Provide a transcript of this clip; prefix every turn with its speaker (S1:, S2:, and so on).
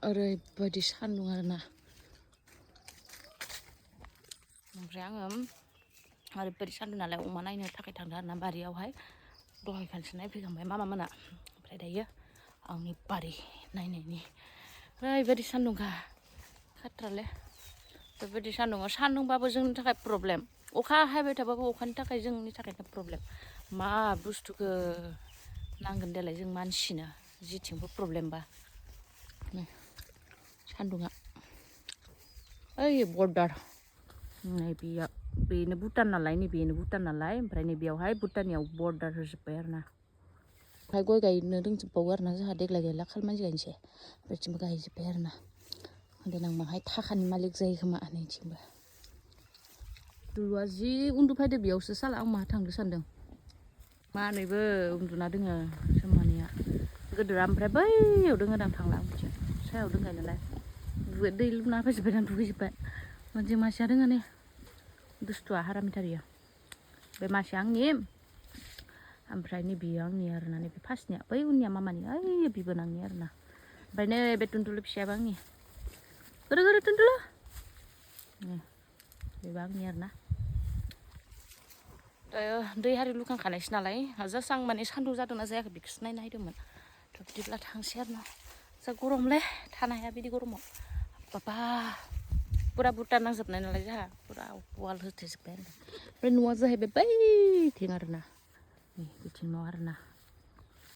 S1: ओरैबायदि सान्दुं आरोना ओमफ्राय आङो ओरैबायदि सान्दुं नालाय अमा नायनो थाखाय थांदों आरोना बारियावहाय दहाय खनसे नायफैखांबाय मामा मोना ओमफ्राय दायो आंनि बारि नायनायनि ओरैबायदि सान्दुंखा खाथ्राले बेबायदि सान्दुंबाबो जोंनि थाखाय प्रब्लेम अखा हाबाय थाबाबो अखानि थाखाय जोंनि थाखायनो प्रब्लेम मा बुस्थुखौ नांगोन देलाय जों मानसिनो जिथिंबो प्रब्लेमबा सान्दुङा ओइ बर्डार नै बेनो भुटान नालाय नैबेनो भुटान नालाय ओमफ्राय नैबेयावहाय भुटाननियाव बर्डार होजोब्बाय आरोना ओमफ्राय गय गायनो रोंजोबबावो आरोना जोंहा देग्लाय गायला खालमासि गायनोसै बेथिंबो गायजोब्बाय आरोना देनां माहाय थाखानि मालिक जायो खोमा नैथिंबो दुलुआ जि उन्दुफैदो बेयावसो साला आं माहा थांदो सानदों मानैबो उन्दुना दोङो जोम्मानिया गोदोरा ओमफ्राय बैयाव दोङोदां थांला बिथिं सायाव दोंगाय नालाय दै लुना फैजोब्बाय ना दुगैजोब्बाय मोनसे मासेया दोङो नै दुस्थुआ हारामिथारिया बे मासेया आंनि ओमफ्राय नैबेयो आंनि आरोना नैबे फार्स्टनिया बै उननिया मामानि ओइ बिबोनांनि आरोना ओमफ्राय नै बे टुनटुलु फिसायाबो आंनि गोदो टुनटुलु बेबो आंनि आरोना दै हारि लुखांखानायसो नालाय जास्ट आं माने सान्दुं जादोंना जायाखै बेखौसो नायनो नागिरदोंमोन थ' बिदिब्ला थांसै आरोना जा गरमलै थानो हाया बिदि गरमाव बाबा फुरा भुटान नांजोबनाय नालाय जोंहा फुरा वाल होथेजोब्बाय आरो ओमफ्राय न'आ जाहैबाय बैथिं आरोना बिथिं न' आरोना